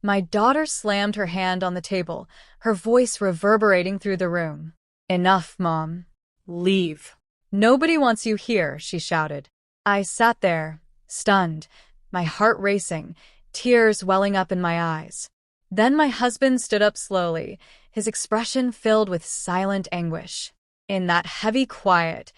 My daughter slammed her hand on the table, her voice reverberating through the room. Enough, Mom. Leave. Nobody wants you here, she shouted. I sat there, stunned, my heart racing, tears welling up in my eyes. Then my husband stood up slowly, his expression filled with silent anguish. In that heavy quiet,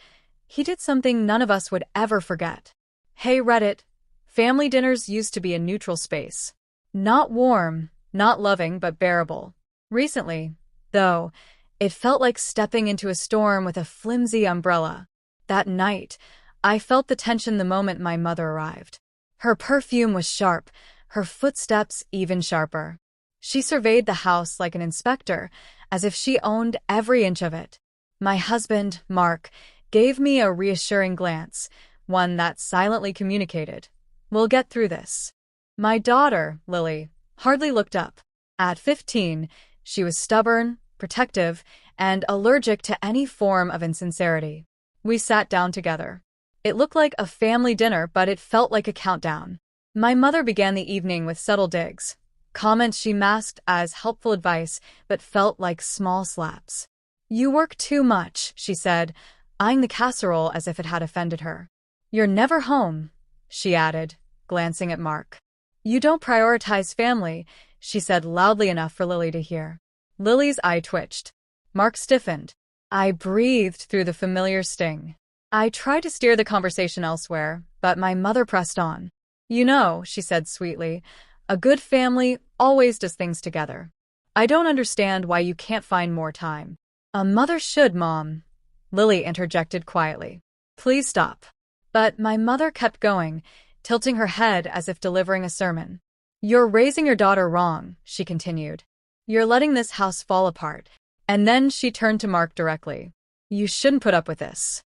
he did something none of us would ever forget. Hey Reddit, family dinners used to be a neutral space. Not warm, not loving, but bearable. Recently, though, it felt like stepping into a storm with a flimsy umbrella. That night, I felt the tension the moment my mother arrived. Her perfume was sharp, her footsteps even sharper. She surveyed the house like an inspector, as if she owned every inch of it. My husband, Mark, gave me a reassuring glance, one that silently communicated, "We'll get through this." My daughter, Lily, hardly looked up. At 15, she was stubborn, protective, and allergic to any form of insincerity. We sat down together. It looked like a family dinner, but it felt like a countdown. My mother began the evening with subtle digs, comments she masked as helpful advice, but felt like small slaps. "You work too much," she said, eyeing the casserole as if it had offended her. "You're never home," she added, glancing at Mark. "You don't prioritize family," she said loudly enough for Lily to hear. Lily's eye twitched. Mark stiffened. I breathed through the familiar sting. I tried to steer the conversation elsewhere, but my mother pressed on. "You know," she said sweetly, "a good family always does things together. I don't understand why you can't find more time." "A mother should, Mom," Lily interjected quietly. "Please stop." But my mother kept going, tilting her head as if delivering a sermon. "You're raising your daughter wrong," she continued. "You're letting this house fall apart." And then she turned to Mark directly. "You shouldn't put up with this."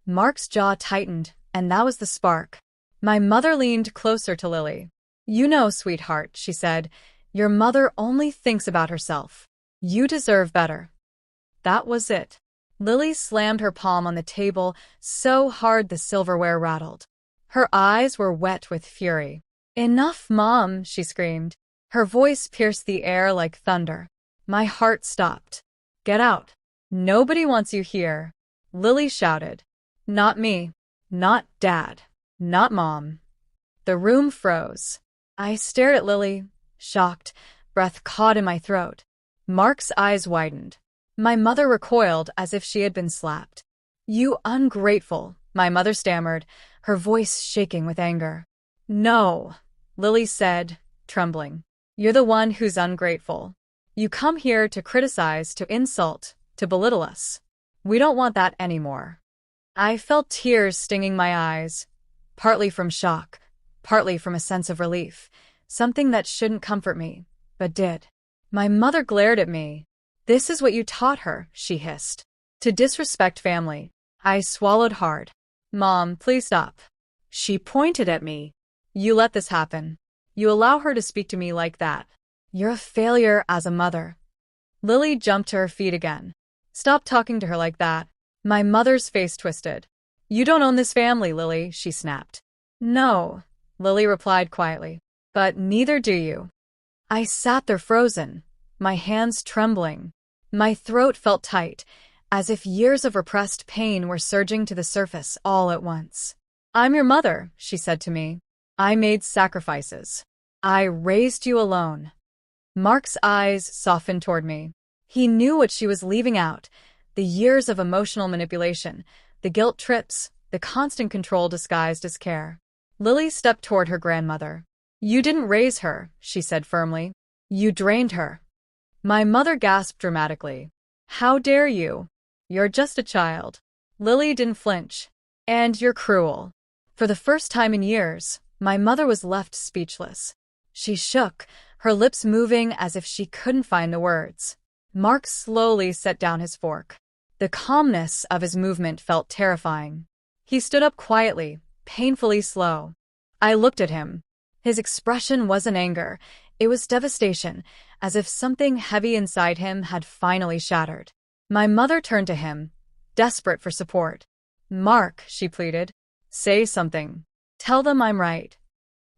Mark's jaw tightened, and that was the spark. My mother leaned closer to Lily. "You know, sweetheart," she said, "your mother only thinks about herself. You deserve better." That was it. Lily slammed her palm on the table so hard the silverware rattled. Her eyes were wet with fury. "Enough, Mom," she screamed. Her voice pierced the air like thunder. My heart stopped. "Get out. Nobody wants you here," Lily shouted. "Not me. Not Dad. Not Mom." The room froze. I stared at Lily, shocked, breath caught in my throat. Mark's eyes widened. My mother recoiled as if she had been slapped. "You ungrateful," my mother stammered, her voice shaking with anger. "No," Lily said, trembling. "You're the one who's ungrateful. You come here to criticize, to insult, to belittle us. We don't want that anymore." I felt tears stinging my eyes, partly from shock, partly from a sense of relief, something that shouldn't comfort me, but did. My mother glared at me. "This is what you taught her," she hissed. "To disrespect family." I swallowed hard. "Mom, please stop." She pointed at me. "You let this happen. You allow her to speak to me like that. You're a failure as a mother." Lily jumped to her feet again. "Stop talking to her like that." My mother's face twisted. "You don't own this family, Lily," she snapped. "No," Lily replied quietly. "But neither do you." I sat there frozen, my hands trembling. My throat felt tight, as if years of repressed pain were surging to the surface all at once. "I'm your mother," she said to me. "I made sacrifices. I raised you alone." Mark's eyes softened toward me. He knew what she was leaving out. The years of emotional manipulation, the guilt trips, the constant control disguised as care. Lily stepped toward her grandmother. "You didn't raise her," she said firmly. "You drained her." My mother gasped dramatically. "How dare you? You're just a child." Lily didn't flinch. "And you're cruel." For the first time in years, my mother was left speechless. She shook, her lips moving as if she couldn't find the words. Mark slowly set down his fork. The calmness of his movement felt terrifying. He stood up quietly, painfully slow. I looked at him. His expression wasn't anger, it was devastation, as if something heavy inside him had finally shattered. My mother turned to him, desperate for support. "Mark," she pleaded, "say something. Tell them I'm right."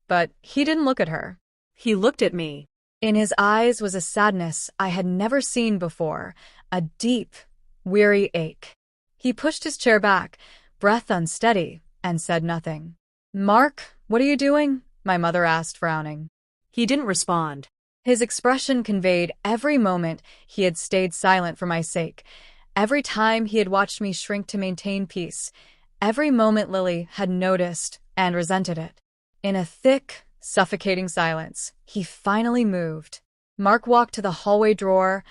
But he didn't look at her. He looked at me. In his eyes was a sadness I had never seen before, a deep, weary ache. He pushed his chair back, breath unsteady, and said nothing. "Mark, what are you doing?" my mother asked, frowning. He didn't respond. His expression conveyed every moment he had stayed silent for my sake, every time he had watched me shrink to maintain peace, every moment Lily had noticed and resented it. In a thick, suffocating silence, he finally moved. Mark walked to the hallway drawer,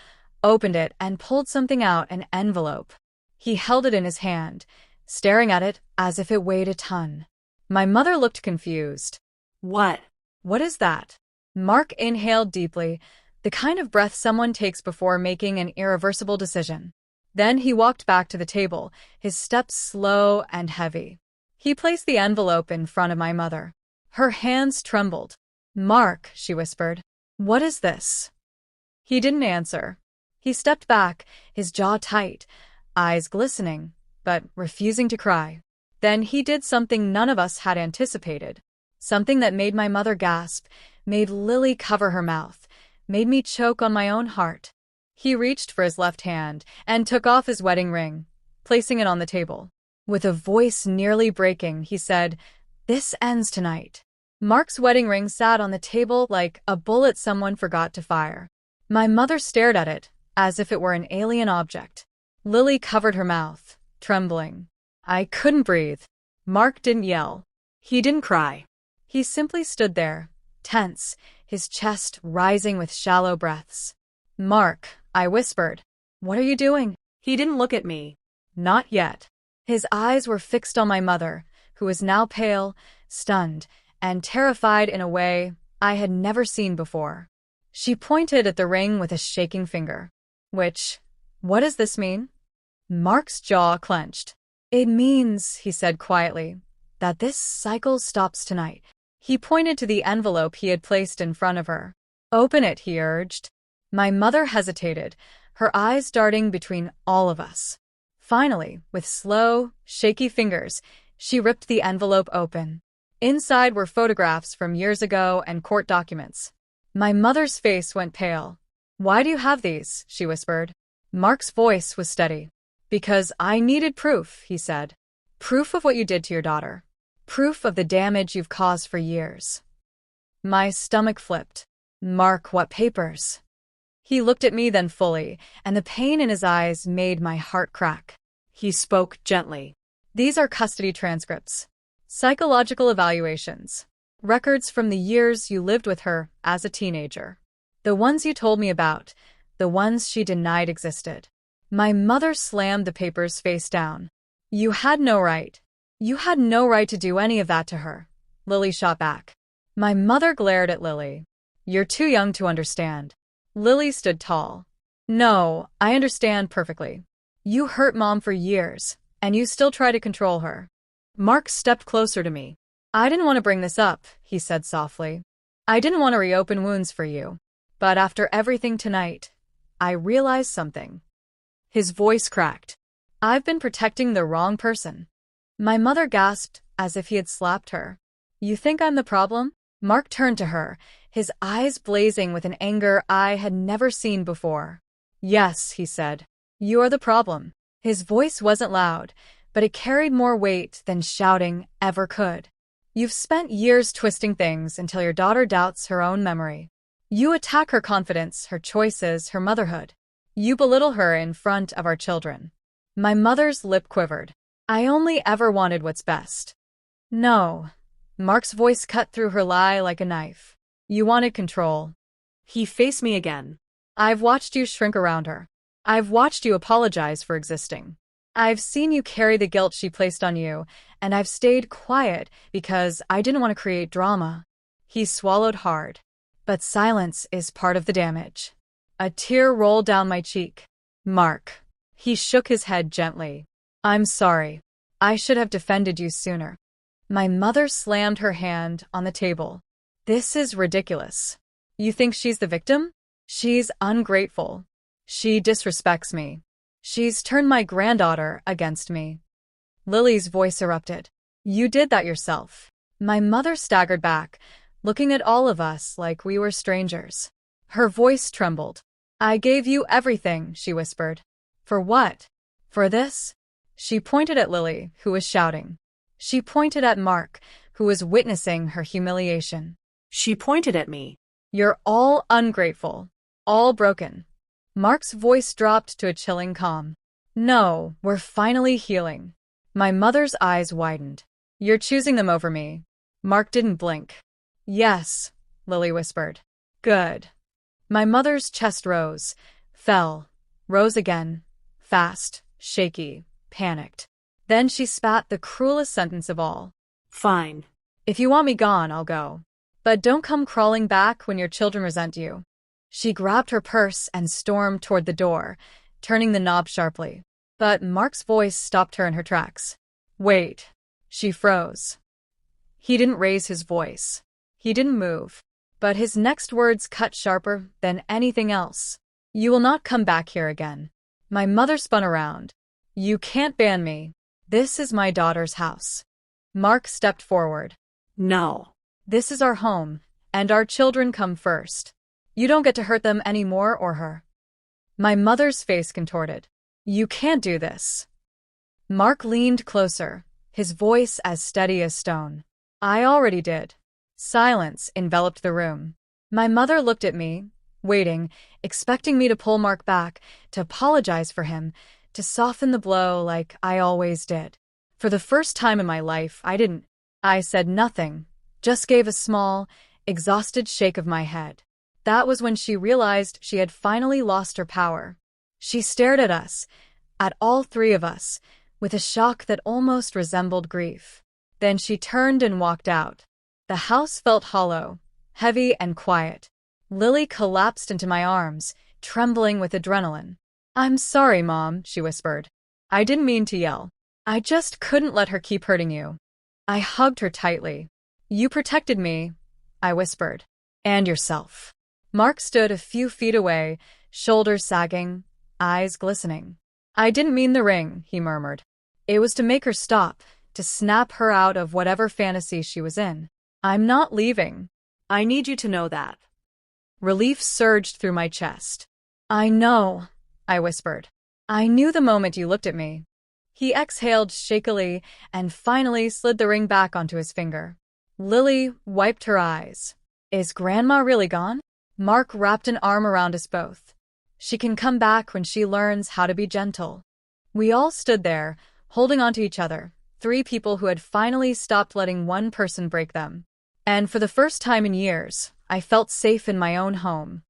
opened it, and pulled something out, an envelope. He held it in his hand, staring at it as if it weighed a ton. My mother looked confused. What? "What is that?" Mark inhaled deeply, the kind of breath someone takes before making an irreversible decision. Then he walked back to the table, his steps slow and heavy. He placed the envelope in front of my mother. Her hands trembled. "Mark," she whispered, "what is this?" He didn't answer. He stepped back, his jaw tight, eyes glistening, but refusing to cry. Then he did something none of us had anticipated, something that made my mother gasp, made Lily cover her mouth, made me choke on my own heart. He reached for his left hand and took off his wedding ring, placing it on the table. With a voice nearly breaking, he said, "This ends tonight." Mark's wedding ring sat on the table like a bullet someone forgot to fire. My mother stared at it, as if it were an alien object. Lily covered her mouth, trembling. I couldn't breathe. Mark didn't yell. He didn't cry. He simply stood there, tense, his chest rising with shallow breaths. "Mark," I whispered, "what are you doing?" He didn't look at me. Not yet. His eyes were fixed on my mother, who was now pale, stunned, and terrified in a way I had never seen before. She pointed at the ring with a shaking finger. What does this mean?" Mark's jaw clenched. "It means," he said quietly, "that this cycle stops tonight." He pointed to the envelope he had placed in front of her. "Open it," he urged. My mother hesitated, her eyes darting between all of us. Finally, with slow, shaky fingers, she ripped the envelope open. Inside were photographs from years ago and court documents. My mother's face went pale. "Why do you have these?" she whispered. Mark's voice was steady. "Because I needed proof," he said. "Proof of what you did to your daughter. Proof of the damage you've caused for years." My stomach flipped. "Mark, what papers?" He looked at me then fully, and the pain in his eyes made my heart crack. He spoke gently. "These are custody transcripts, psychological evaluations, records from the years you lived with her as a teenager. The ones you told me about, the ones she denied existed." My mother slammed the papers face down. "You had no right. You had no right to do any of that to her," Lily shot back. My mother glared at Lily. "You're too young to understand." Lily stood tall. "No, I understand perfectly. You hurt Mom for years, and you still try to control her." Mark stepped closer to me. "I didn't want to bring this up," he said softly. "I didn't want to reopen wounds for you. But after everything tonight, I realized something." His voice cracked. "I've been protecting the wrong person." My mother gasped as if he had slapped her. "You think I'm the problem?" Mark turned to her, his eyes blazing with an anger I had never seen before. "Yes," he said. "You are the problem." His voice wasn't loud, but it carried more weight than shouting ever could. "You've spent years twisting things until your daughter doubts her own memory. You attack her confidence, her choices, her motherhood. You belittle her in front of our children." My mother's lip quivered. "I only ever wanted what's best." "No." Mark's voice cut through her lie like a knife. "You wanted control." He faced me again. "I've watched you shrink around her. I've watched you apologize for existing. I've seen you carry the guilt she placed on you, and I've stayed quiet because I didn't want to create drama." He swallowed hard. "But silence is part of the damage." A tear rolled down my cheek. "Mark." He shook his head gently. "I'm sorry. I should have defended you sooner." My mother slammed her hand on the table. "This is ridiculous. You think she's the victim? She's ungrateful. She disrespects me. She's turned my granddaughter against me." Lily's voice erupted. "You did that yourself." My mother staggered back, looking at all of us like we were strangers. Her voice trembled. I gave you everything, she whispered. For what? For this? She pointed at Lily, who was shouting. She pointed at Mark, who was witnessing her humiliation. She pointed at me. You're all ungrateful. All broken. Mark's voice dropped to a chilling calm. No, we're finally healing. My mother's eyes widened. You're choosing them over me. Mark didn't blink. Yes, Lily whispered. Good. My mother's chest rose, fell, rose again, fast, shaky, panicked. Then she spat the cruelest sentence of all. Fine. If you want me gone, I'll go. But don't come crawling back when your children resent you. She grabbed her purse and stormed toward the door, turning the knob sharply. But Mark's voice stopped her in her tracks. Wait. She froze. He didn't raise his voice. He didn't move. But his next words cut sharper than anything else. You will not come back here again. My mother spun around. You can't ban me. This is my daughter's house. Mark stepped forward. No. This is our home, and our children come first. You don't get to hurt them anymore or her. My mother's face contorted. You can't do this. Mark leaned closer, his voice as steady as stone. I already did. Silence enveloped the room. My mother looked at me, waiting, expecting me to pull Mark back, to apologize for him, to soften the blow like I always did. For the first time in my life, I didn't. I said nothing, just gave a small, exhausted shake of my head. That was when she realized she had finally lost her power. She stared at us, at all three of us, with a shock that almost resembled grief. Then she turned and walked out. The house felt hollow, heavy and quiet. Lily collapsed into my arms, trembling with adrenaline. I'm sorry, Mom, she whispered. I didn't mean to yell. I just couldn't let her keep hurting you. I hugged her tightly. You protected me, I whispered. And yourself. Mark stood a few feet away, shoulders sagging, eyes glistening. I didn't mean the ring, he murmured. It was to make her stop, to snap her out of whatever fantasy she was in. I'm not leaving. I need you to know that. Relief surged through my chest. I know, I whispered. I knew the moment you looked at me. He exhaled shakily and finally slid the ring back onto his finger. Lily wiped her eyes. Is Grandma really gone? Mark wrapped an arm around us both. She can come back when she learns how to be gentle. We all stood there, holding on to each other, three people who had finally stopped letting one person break them. And for the first time in years, I felt safe in my own home.